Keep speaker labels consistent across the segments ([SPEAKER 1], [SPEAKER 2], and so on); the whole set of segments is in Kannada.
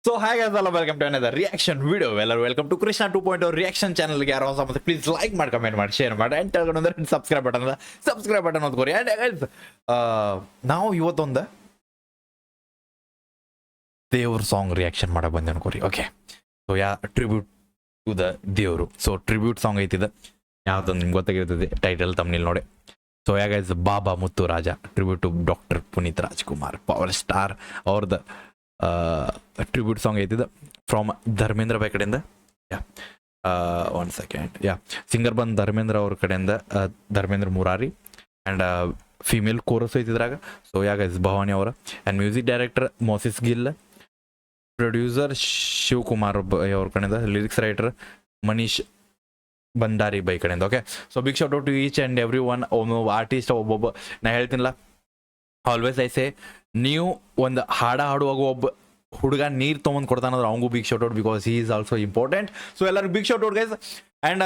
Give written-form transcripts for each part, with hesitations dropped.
[SPEAKER 1] ಸೊ ಹಾಗೆ ಅದಲ್ಲ, welcome to another reaction video. ಎಲ್ಲರೂ ವೆಲ್ಕಮ್ ಟು ಕೃಷ್ಣ 2.0 ರಿಯಾಕ್ಷನ್ ಚಾನಲ್ಗೆ. ಯಾರೋ ಹೊಸ ಪ್ಲೀಸ್ ಲೈಕ್ ಮಾಡಿ, ಕಮೆಂಟ್ ಮಾಡಿ, ಶೇರ್ ಮಾಡಿ, ಆ್ಯಂಡ್ ತಗೊಂಡ್ರೆ ಸಬ್ಸ್ಕ್ರೈಬ್ ಬಟನ್ ಓದ್ಕೋರಿ. ಆ್ಯಂಡ್ ನಾವು ಇವತ್ತೊಂದು ದೇವ್ರ ಸಾಂಗ್ ರಿಯಾಕ್ಷನ್ ಮಾಡಕ್ಕೆ ಬಂದೆ ಅನ್ಕೋರಿ. Okay, so tribute to the ದೇವರು. ಸೊ ಟ್ರಿಬ್ಯೂಟ್ ಸಾಂಗ್ ಐತಿದೆ, ಯಾವ್ದೊಂದು ನಿಮ್ಗೆ ಗೊತ್ತಾಗಿರ್ತದೆ ಟೈಟಲ್ ತಮ್ಮನಿಲ್ ನೋಡಿ. So guys, Baba Muthu Raja tribute to doctor Puneeth Rajkumar, power star ಅವ್ರದ್ದು ಟ್ರಿಬ್ಯೂಟ್ ಸಾಂಗ್ ಐತಿದೆ ಫ್ರಮ್ ಧರ್ಮೇಂದ್ರ ಬೈ ಕಡೆಯಿಂದ. ಒನ್ ಸೆಕೆಂಡ್, ಸಿಂಗರ್ ಬಂದು ಧರ್ಮೇಂದ್ರ ಅವ್ರ ಕಡೆಯಿಂದ Dharmendra Murari, and female chorus ಐತಿದ್ರಾಗ. ಸೊ ಗೈಸ್, ಭವಾನಿ ಅವರ, and music director Moses Gill, producer Shivakumar ಅವ್ರ ಕಡೆಯಿಂದ, ಲಿರಿಕ್ಸ್ ರೈಟರ್ ಮನೀಶ್ ಬಂಡಾರಿ ಬೈ ಕಡೆಯಿಂದ. Okay, so big shot out to each and every one. ಒಬ್ಬೊಬ್ಬ ಆರ್ಟಿಸ್ಟ್ ಒಬ್ಬೊಬ್ಬ, ನಾ ಹೇಳ್ತೀನಿಲ್ಲ ಆಲ್ವೇಸ್ ಐಸೆ, ನೀವು ಒಂದು ಹಾಡುವಾಗ ಒಬ್ಬ ಹುಡುಗ ನೀರು ತೊಗೊಂಡು ಕೊಡ್ತಾನಂದ್ರೆ ಅವಂಗೂ big shot out, because he is also important. So ಎಲ್ಲರಿಗೂ big shot out guys. And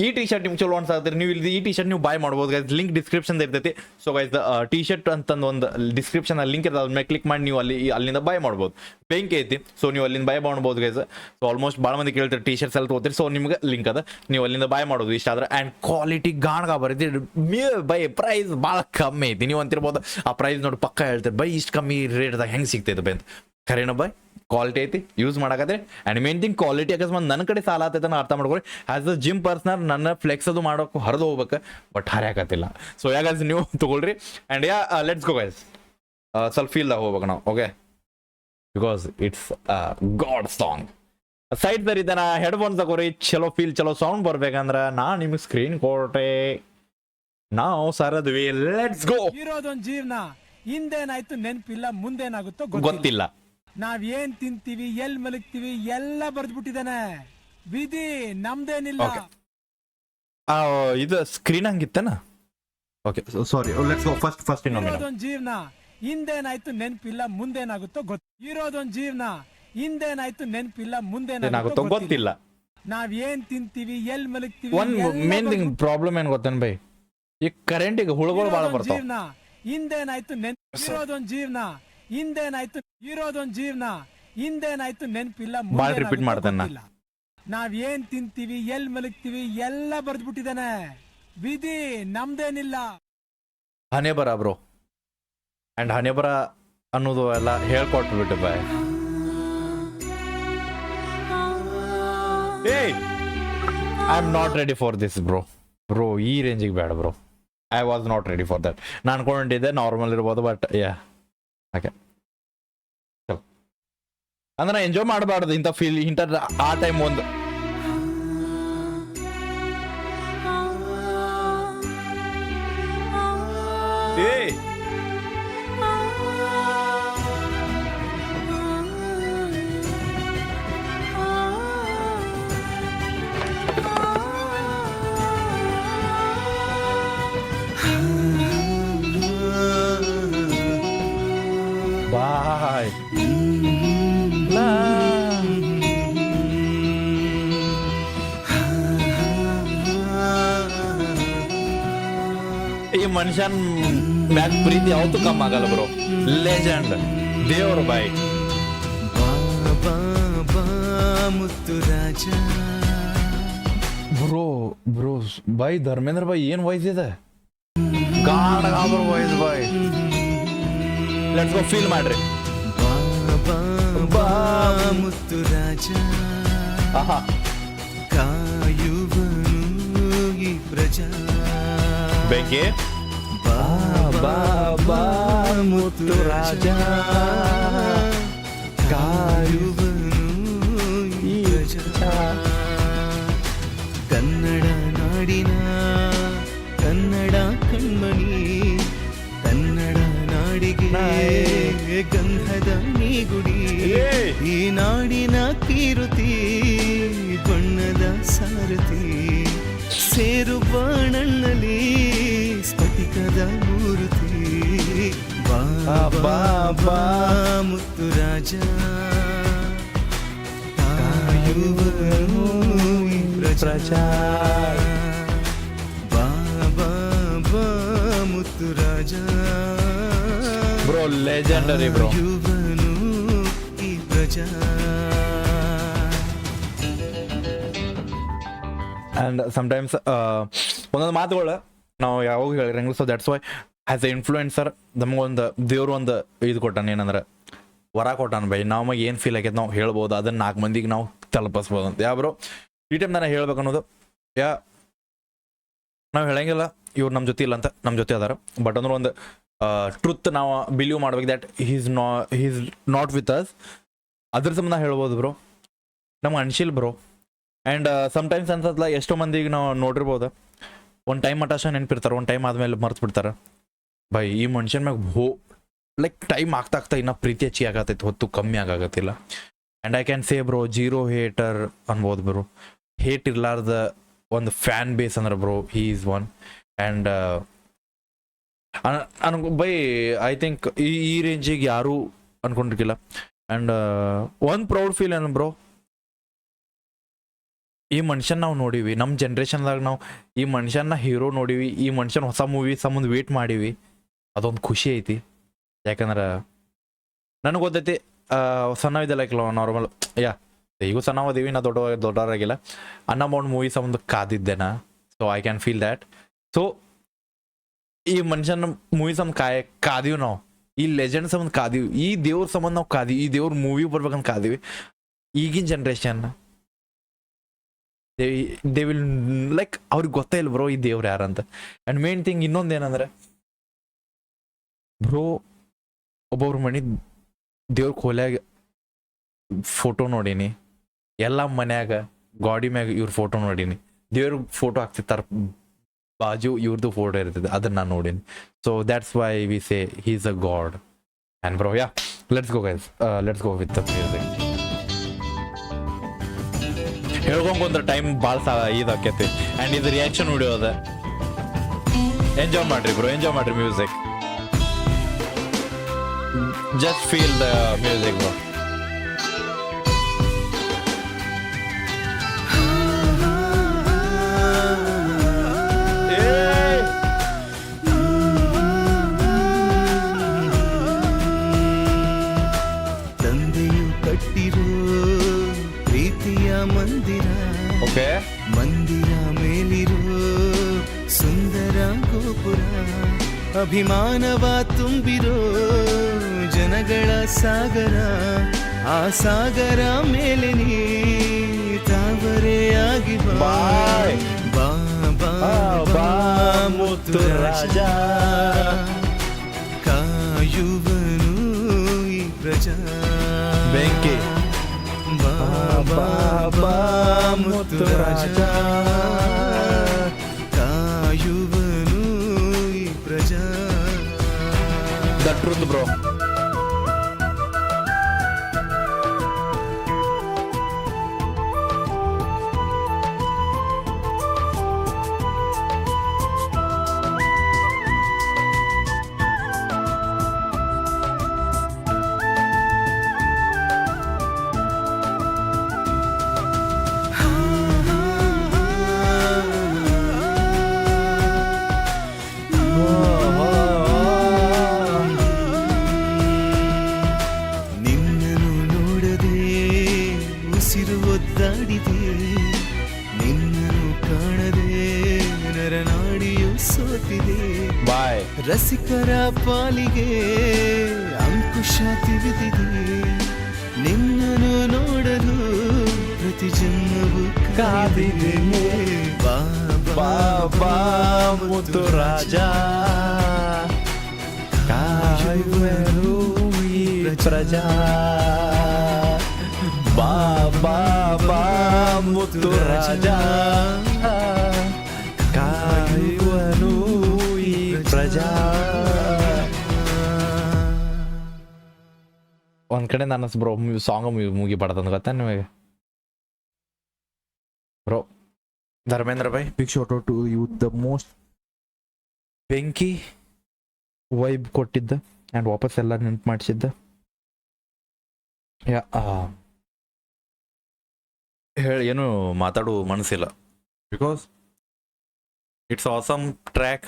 [SPEAKER 1] ಈ ಟಿ ಶರ್ಟ್ ನಿಮ್ಗೆ ಚಲೋ ಅನ್ಸಾದ್ರೆ ನೀವು ಇಲ್ಲಿ ಈ ಟಿ ಶರ್ಟ್ ನೀವು ಬಾಯ್ ಮಾಡ್ಬೋದು ಗೈಸ್. ಲಿಂಕ್ ಡಿಸ್ಕ್ರಿಪ್ಷನ್ ಇರ್ತೈತಿ. ಸೊ ಗೈಸ್, ಟಿ ಶರ್ಟ್ ಅಂತಂದು ಒಂದು ಡಿಸ್ಕ್ರಿಪ್ಷನ್ ಲಿಂಕ್ ಇರ್ತದೆ, ಅದ್ರ ಮೇಲೆ ಕ್ಲಿಕ್ ಮಾಡಿ ನೀವು ಅಲ್ಲಿಂದ ಬಾಯ್ ಮಾಡ್ಬೋದು. ಬೆಂಕಿ ಐತಿ, ಸೊ ನೀವು ಅಲ್ಲಿಂದ ಬಾಯ್ ಮಾಡ್ಬೋದು ಗೈಸ್. ಸೊ ಆಲ್ಮೋಸ್ಟ್ ಭಾಳ ಮಂದಿ ಕೇಳ್ತಾರೆ ಟಿ ಶರ್ಟ್ಸ್ ಎಲ್ಲ ತೊಗೋತೀರಿ. ಸೊ ನಿಮ್ಗೆ ಲಿಂಕ್ ಅದ, ನೀವು ಅಲ್ಲಿಂದ ಬಾಯ್ ಮಾಡೋದು ಇಷ್ಟ ಆದ್ರೆ. ಆ್ಯಂಡ್ ಕ್ವಾಲಿಟಿ ಗಾಣಗ ಬರೀತಿ ಬೈ, ಪ್ರೈಸ್ ಭಾಳ ಕಮ್ಮಿ ಐತಿ. ನೀವು ಅಂತಿರ್ಬೋದು ಆ ಪ್ರೈಸ್ ನೋಡಿ ಪಕ್ಕ ಹೇಳ್ತಾರೆ ಬೈ ಇಷ್ಟು ಕಮ್ಮಿ ರೇಟ್ದಾಗ ಹೆಂಗೆ ಸಿಗ್ತೈತೆ ಬೈ ಅಂತ. ಖರೇನ ಬೈ, ಕ್ವಾಲಿಟಿ ಐತಿ, ಯೂಸ್ ಮಾಡಕತ್ತೆ. And main thing quality. ಅಕಸ್ಮಾತ್ ನನ್ನ ಕಡೆ ಸಾಲ ಆತೈತೆ ಅರ್ಥ ಮಾಡ್ಕೊಳ್ಳಿ. ಆಸ್ ಅ ಜಿಮ್ ಪರ್ಸನರ್ ನನ್ನ ಫ್ಲೆಕ್ಸ್ ಅದು ಮಾಡೋಕೆ ಹರಿದು ಹೋಗ್ಬೇಕು, ಬಟ್ ಹರಿಯಾಕತ್ತಿಲ್ಲ. ಸೊ ಯಾಗಾಸ್ ನೀವು ತಗೊಳ್ರಿ. ಆ್ಯಂಡ್ ಲೆಟ್ಸ್ ಗೋ ಗೈಸ್, ಸ್ವಲ್ಪ ಫೀಲ್ದಾಗ ಹೋಗ್ಬೇಕು ನಾವು. Okay, because it's god song. Side ತರ ಇದ್ದಾನ, ಹೆಡ್ಫೋನ್ಸ್ ತಗೋರಿ, ಚಲೋ ಫೀಲ್, ಚಲೋ ಸೌಂಡ್ ಬರ್ಬೇಕಂದ್ರೆ ನಾ ನಿಮ್ಗೆ ಸ್ಕ್ರೀನ್ ಕೊಟ್ಟೆ, ನಾವು ಸರದ್ವಿ. Let's go.
[SPEAKER 2] ಇರೋದೊಂದು ಜೀವನ, ಹಿಂದೇನಾಯ್ತು ನೆನಪಿಲ್ಲ, ಮುಂದೇನಾಗುತ್ತೋ
[SPEAKER 1] ಗೊತ್ತಿಲ್ಲ.
[SPEAKER 2] ನಾವ್ ಏನ್ ತಿಂತೀವಿ, ಎಲ್ ಮಲಗ್ತೀವಿ ಎಲ್ಲ ಬರ್ದ್ಬಿಟ್ಟಿದಾನೆ. ವಿಧಿ ನಮ್ದೇನಿಲ್ಲ.
[SPEAKER 1] ಇದು ಸ್ಕ್ರೀನ್ ಹಂಗಿತ್ತನ? Okay, sorry, let's go. First
[SPEAKER 2] ಇರೋದೊಂದು ಜೀವನ, ಹಿಂದೇನಾಯ್ತು ನೆನಪಿಲ್ಲ, ಮುಂದೇನಾಗುತ್ತೋ ಇರೋದೊಂದು ಜೀವನ, ಹಿಂದೇನಾಯ್ತು ನೆನಪಿಲ್ಲ, ಮುಂದೇನಾಗುತ್ತೋ
[SPEAKER 1] ಗೊತ್ತಿಲ್ಲ.
[SPEAKER 2] ನಾವ್ ಏನ್ ತಿಂತೀವಿ, ಎಲ್ ಮಲಗ್ತೀವಿ.
[SPEAKER 1] ಒಂದ್ ಮೇನ್ ಥಿಂಗ್ ಪ್ರಾಬ್ಲಮ್ ಏನ್ ಗೊತ್ತೇನ್ ಬೈ, ಈ ಕರೆಂಟಿಗೆ ಹುಳುಗಳು ಭಾಳ ಬರ್ತಾವ.
[SPEAKER 2] ಜೀವನ ಹಿಂದೇನಾಯ್ತು ಇರೋದೊಂದು ಜೀವನ, ಹಿಂದೇನಾಯ್ತು ಇರೋದೊಂದು ಜೀವನ, ಹಿಂದೇನಾಯ್ತು ನೆನಪಿಲ್ಲ,
[SPEAKER 1] ಭಾಳ ರಿಪೀಟ್ ಮಾಡ್ತಾನ.
[SPEAKER 2] ನಾವ್ ಏನ್ ತಿಂತೀವಿ, ಎಲ್ ಮಲಗ್ತೀವಿ ಎಲ್ಲ ಬರ್ದ್ಬಿಟ್ಟಿದಾನೆ. ವಿಧಿ ನಮ್ದೇನಿಲ್ಲ.
[SPEAKER 1] ಹಣೆ ಬರ ಬ್ರೋ. ಅಂಡ್ ಹಣೆ ಬರ ಅನ್ನೋದು ಎಲ್ಲ ಹೇಳ್ಕೊಟ್ಬಿಟ್ಟು ಬಾಯ್. I am not ready for this bro. ಈ ರೇಂಜಿಗೆ ಬೇಡ bro. I was not ready for that. ನಾನು ಅನ್ಕೊಂಡಿದ್ದೆ ನಾರ್ಮಲ್ ಇರ್ಬೋದು, ಬಟ್ ಓಕೆ, ಅಂದ್ರೆ ಎಂಜಾಯ್ ಮಾಡಬಾರ್ದು ಇಂಥ ಫೀಲ್, ಇಂಥ ಆ ಟೈಮ್ ಒಂದು. ಬಾಯ್ ಈ ಮನುಷ್ಯನ್ ಮ್ಯಾಗ ಪ್ರೀತಿ ಯಾವತ್ತೂ ಕಮ್ಮಿ ಆಗಲ್ಲ ಬ್ರೋ. ಲೆಜೆಂಡ್, ದೇವ್ರ ಬಾಯ್. ಬ್ರೋ ಬಾಯ್, ಧರ್ಮೇಂದ್ರ ಬಾಯ್ ಏನ್ ವಾಯ್ಸ್ ಇದೆ, ಗಾಢ voice boy. Let's go, feel ಮಾಡ್ರಿ.
[SPEAKER 3] ಮುತ್ತು ರಾಜ
[SPEAKER 1] ಆಹಾ,
[SPEAKER 3] ಕಾಯುವನು ಈ ಪ್ರಜಾ.
[SPEAKER 1] ಬೇಕೆ ಬಾಬಾ ಮುತ್ತು ರಾಜ,
[SPEAKER 3] ಕಾಯುವನು ಈ ಪ್ರಜಾ. ಕನ್ನಡ ನಾಡಿನ ಕನ್ನಡ ಕಣ್ಮಣಿ, ಕನ್ನಡ ನಾಡಿಗೆ ಗಂಧದ ನೀಗುಡಿ. ಈ ನಾಡಿನ ಕೀರುತಿ, ಬಣ್ಣದ ಸಾರಥಿ, ಸೇರು ಬಾಣಣ್ಣಲಿ ಸ್ಫಟಿಕದ ಮೂರ್ತಿ. ಬಾಬಾ ಮುತ್ತು ರಾಜ, ಕಾಯುವನು ಈ ಪ್ರಜಾ. ಬಾಬಾ Muthu Raja
[SPEAKER 1] bro, legendary bro.
[SPEAKER 3] ಪ್ರಜಾ
[SPEAKER 1] ಆ್ಯಂಡ್ ಸಮಟೈಮ್ಸ್ ಒಂದೊಂದು ಮಾತುಗಳು ನಾವು ಯಾವಾಗ ಹೇಳಿರಂಗಿಲ್ಲ. So that's why as a influencer ನಮಗೊಂದು ದೇವ್ರು ಒಂದು ಇದು ಕೊಟ್ಟಾನ, ಏನಂದ್ರೆ ವರ ಕೊಟ್ಟಾನ ಬೈ. ನಮಗೆ ಏನು ಫೀಲ್ ಆಗೈತೆ ನಾವು ಹೇಳ್ಬೋದು, ಅದನ್ನು 4 ಮಂದಿಗೆ ನಾವು ತಲುಪಿಸ್ಬೋದು ಅಂತ. ಯಾಬ್ರೋ ಈ ಟೈಮ್ ನಾನು ಹೇಳ್ಬೇಕು ಅನ್ನೋದು, ನಾವು ಹೇಳಂಗಿಲ್ಲ ಇವ್ರು ನಮ್ಮ ಜೊತೆ ಇಲ್ಲ ಅಂತ, ನಮ್ಮ ಜೊತೆ ಅದಾರ. ಬಟ್ ಅಂದ್ರೆ ಒಂದು ಟ್ರುತ್ ನಾವು ಬಿಲೀವ್ ಮಾಡ್ಬೇಕು that he's not with us. ಅದ್ರ ಸಂಬಂಧ ಹೇಳ್ಬೋದು ಬ್ರೋ, ನಮ್ಗೆ ಅನ್ಸಿಲ್ ಬ್ರೋ. ಆ್ಯಂಡ್ ಸಮ್ಟೈಮ್ಸ್ ಅನ್ಸತ್ಲ ಎಷ್ಟೋ ಮಂದಿಗೆ ನಾವು ನೋಡಿರ್ಬೋದು, ಒಂದು ಟೈಮ್ ಮಟ್ಟ ಅಷ್ಟೇ ನೆನಪಿರ್ತಾರೆ, ಒಂದು ಟೈಮ್ ಆದಮೇಲೆ ಮರ್ತು ಬಿಡ್ತಾರೆ. ಬೈ ಈ ಮನುಷ್ಯನ ಮ್ಯಾಗ ಲೈಕ್ ಟೈಮ್ ಆಗ್ತಾ ಇನ್ನೂ ಪ್ರೀತಿ ಹೆಚ್ಚಿಗೆ ಆಗತ್ತೈತೆ, ಹೊತ್ತು ಕಮ್ಮಿ ಆಗತ್ತಿಲ್ಲ. And I can say bro, zero hater ಅನ್ಬೋದು ಬ್ರೋ. ಹೇಟ್ ಇರ್ಲಾರ್ದ ಒಂದು ಫ್ಯಾನ್ ಬೇಸ್ ಅಂದ್ರೆ bro he is one. And ಬೈ ಐ ಥಿಂಕ್ ಈ ರೇಂಜಿಗೆ ಯಾರೂ ಅನ್ಕೊಂಡಿರ್ಕಿಲ್ಲ. ಆ್ಯಂಡ್ ಒಂದು ಪ್ರೌಡ್ ಫೀಲ್ ಏನು ಬ್ರೋ, ಈ ಮನುಷ್ಯನ ನಾವು ನೋಡೀವಿ, ನಮ್ಮ ಜನ್ರೇಷನ್ದಾಗ ನಾವು ಈ ಮನುಷ್ಯನ ಹೀರೋ ನೋಡೀವಿ, ಈ ಮನುಷ್ಯನ ಹೊಸ ಮೂವಿ ಸಂಬಂಧ ವೇಟ್ ಮಾಡೀವಿ. ಅದೊಂದು ಖುಷಿ ಐತಿ. ಯಾಕಂದ್ರೆ ನನಗೆ ಗೊತ್ತೈತಿ ಸಣ್ಣವಿದೆ ಲೈಕ್ ನಾರ್ಮಲ್ ಈಗೂ ಸಣ್ಣವದೀವಿ, ನಾ ದೊಡ್ಡವರಾಗಿಲ್ಲ. ಅನ್ನಮೌಂಡ್ ಮೂವಿ ಸಂಬಂಧ ಕಾದಿದ್ದೇನಾ. So I can feel that. So ಈ ಮನುಷ್ಯನ ಮೂವಿ ಸಂಬಂಧ ಕಾದೀವಿ ನಾವು, ಈ ಲೆಜೆಂಡ್ ಸಂಬಂಧ ಕಾದೀವಿ, ಈ ದೇವ್ರ ಸಂಬಂಧ ನಾವು ಕಾದೀವಿ, ಈ ದೇವ್ರ ಮೂವಿ ಬರ್ಬೇಕಂತ ಕಾದೀವಿ. ಈಗಿನ ಜನ್ರೇಷನ್ ದೇ ವಿಲ್ ಲೈಕ್ ಅವ್ರಿಗೆ ಗೊತ್ತೇ ಇಲ್ಲ ಬ್ರೋ ಈ ದೇವ್ರು ಯಾರಂತ. ಆ್ಯಂಡ್ ಮೇನ್ ಥಿಂಗ್ ಇನ್ನೊಂದು ಏನಂದ್ರೆ ಬ್ರೋ, ಒಬ್ಬೊಬ್ರ ಮನೆ ದೇವ್ರ ಕೋಲ್ಯಾಗ ಫೋಟೋ ನೋಡೀನಿ, ಎಲ್ಲ ಮನ್ಯಾಗ ಗಾಡಿ ಮ್ಯಾಗ ಇವ್ರ ಫೋಟೋ ನೋಡೀನಿ, ದೇವ್ರ ಫೋಟೋ ಹಾಕ್ತಿರ್ತಾರೆ ಬಾಜು ಇವ್ರದ್ದು ಫೋಟೋ ಇರ್ತದೆ, ಅದನ್ನ ನಾನು ನೋಡೀನಿ. So that's why we say he is a god. And bro let's go guys, let's go with the music. ಹೇಳ್ಕೊಂಡ್ ಟೈಮ್ ಭಾಳ ಇದಾಕೈತಿ. ಆ್ಯಂಡ್ ಇದು ರಿಯಾಕ್ಷನ್ ವಿಡಿಯೋ ಅದ, ಎಂಜಾಯ್ ಮಾಡ್ರಿ ಬ್ರೋ, ಎಂಜಾಯ್ ಮಾಡ್ರಿ music. Just feel the music bro.
[SPEAKER 3] ತಂದೆಯು ಕಟ್ಟಿರೋ ಪ್ರೀತಿಯ ಮಂದಿರ,
[SPEAKER 1] ಓಕೆ
[SPEAKER 3] ಮಂದಿರ ಮೇಲಿರೋ ಸುಂದರ ಗೋಪುರ, ಅಭಿಮಾನವ ತುಂಬಿರೋ ಜನಗಳ ಸಾಗರ, ಆ ಸಾಗರ ಮೇಲೆ ನೀ ತಾವರೆಯಾಗಿ
[SPEAKER 1] ಬಾಯ್
[SPEAKER 3] ಬಾ ಬಾ ಬಾ ಮುತ್ತು ರಾಜ, ಕಾಯುವನು ಈ ಪ್ರಜಾ
[SPEAKER 1] ಬೆಂಕಿ.
[SPEAKER 3] ಬಾ ಬಾ ಬಾ ಮುತ್ತು ರಾಜ, ಕಾಯುವನು ಈ ಪ್ರಜಾ.
[SPEAKER 1] The truth bro.
[SPEAKER 3] ನಿನ್ನನ್ನು ನೋಡದೆ ಉಸಿರು ಒದ್ದಾಡಿದೆ, ನಿನ್ನನ್ನು ಕಾಣದೆ ನರನಾಡಿಯು ಸೋತಿದೆ.
[SPEAKER 1] ಬಾಯ್
[SPEAKER 3] ರಸಿಕರ ಪಾಲಿಗೆ ಅಂಕುಶ ತಿಳಿದಿದೆ, ನಿನ್ನನ್ನು ನೋಡಲು ಪ್ರತಿ ಜನ್ಮವು ಕಾದಿದೆ. ಬಾ ಬಾ ಬಾ
[SPEAKER 1] ಮುತ್ತು ರಾಜ, ಕಾಯುವನು ಈ ಪ್ರಜಾ. ಬಾ ಬಾ ಬಾ ಮುತ್ತು ರಾಜ, ಕಾಯುವನು ಈ ಪ್ರಜಾ. ಒಂದ್ ಕಡೆ ನಾನು ಬ್ರೋ ಸಾಂಗ್ ಮುಗಿಬಾರ್ದು ಗೊತ್ತಾ ನಿಮಗೆ ಬ್ರೋ. ಧರ್ಮೇಂದ್ರ ಭಾಯ್, big shot out to you, the most ಬೆಂಕಿ ವೈಬ್ ಕೊಟ್ಟಿದ್ದ ಆ್ಯಂಡ್ ವಾಪಸ್ ಎಲ್ಲ ನೆನ್ಪು ಮಾಡಿಸಿದ್ದ. ಹೇಳಿ ಏನು ಮಾತಾಡೋ ಮನಸ್ಸಿಲ್ಲ, because it's awesome track.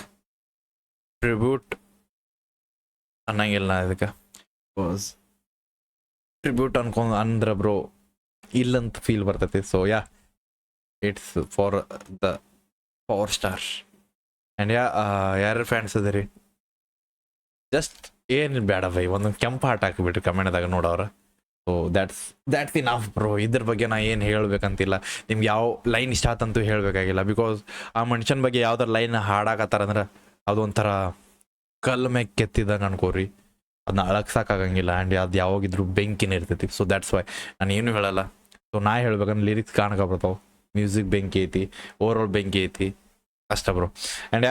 [SPEAKER 1] Tribute ಅನ್ನಂಗಿಲ್ಲ ನಾ ಇದಕ್ಕೆ. ಟ್ರಿಬ್ಯೂಟ್ ಅಂದ್ರೆ ಬ್ರೋ ಇಲ್ಲಂತ ಫೀಲ್ ಬರ್ತೈತಿ. So ya it's for the power star. And ಯಾರ್ಯಾರು ಫ್ಯಾನ್ಸ್ ಅದ ರೀ, ಜಸ್ಟ್ ಏನು ಬೇಡ ಬೈ, ಒಂದೊಂದು ಕೆಂಪು ಹಾಟ್ ಹಾಕಿಬಿಟ್ರಿ ಕಮೆಂಟ್ದಾಗ ನೋಡೋರ. So that's enough bro. ಇದ್ರ ಬಗ್ಗೆ ನಾ ಏನು ಹೇಳ್ಬೇಕಂತಿಲ್ಲ. ನಿಮ್ಗೆ ಯಾವ ಲೈನ್ ಇಷ್ಟ ಆತಂತೂ ಹೇಳಬೇಕಾಗಿಲ್ಲ. ಬಿಕಾಸ್ ಆ ಮನುಷ್ಯನ ಬಗ್ಗೆ ಯಾವ್ದಾರು ಲೈನ್ ಹಾಡಾಕತ್ತಾರಂದ್ರೆ ಅದೊಂಥರ ಕಲ್ಲು ಮ್ಯಾಗ ಕೆತ್ತಿದಂಗೆ ಅನ್ಕೋರಿ, ಅದನ್ನ ಅಳಗ್ಸಕ್ಕಾಗಂಗಿಲ್ಲ. ಆ್ಯಂಡ್ ಅದು ಯಾವಾಗಿದ್ರು ಬೆಂಕಿನೇ ಇರ್ತೈತಿ. ಸೊ ದ್ಯಾಟ್ಸ್ ವೈ ನಾನು ಏನು ಹೇಳಲ್ಲ. ಸೊ ನಾ ಹೇಳ್ಬೇಕಂದ್ರೆ ಲಿರಿಕ್ಸ್ ಕಾಣಕಬರ್ತಾವೆ, ಮ್ಯೂಸಿಕ್ ಬೆಂಕಿ ಐತಿ, ಓವರ್ ಆಲ್ ಬೆಂಕಿ ಐತಿ ಅಷ್ಟ ಬ್ರೋ. ಆ್ಯಂಡ್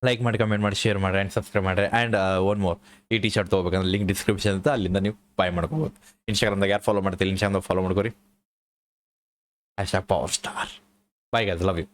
[SPEAKER 1] ಲೈಕ್ ಮಾಡಿ, ಕಮೆಂಟ್ ಮಾಡಿ, ಶೇರ್ ಮಾಡಿ ಆ್ಯಂಡ್ ಸಬ್ಸ್ಕ್ರೈಬ್ ಮಾಡಿರಿ. ಆ್ಯಂಡ್ ಒನ್ ಮೋರ್, ಈ ಟಿ ಶರ್ಟ್ ತೊಗೋಬೇಕಂದ್ರೆ ಲಿಂಕ್ ಡಿಸ್ಕ್ರಿಪ್ಷನ್ ಇರುತ್ತೆ, ಅಲ್ಲಿಂದ ನೀವು ಬೈ ಮಾಡ್ಕೋಬೋದು. ಇನ್ಸ್ಟಾಗ್ರಾಮ್ದಾಗ ಯಾರು ಫಾಲೋ ಮಾಡ್ತೀರಿ, ಇನ್ಸ್ಟಾಗ್ರಾಮ್ದಾಗ ಫಾಲೋ ಮಾಡ್ಕೊರಿ. #Power star. Bye guys, love you.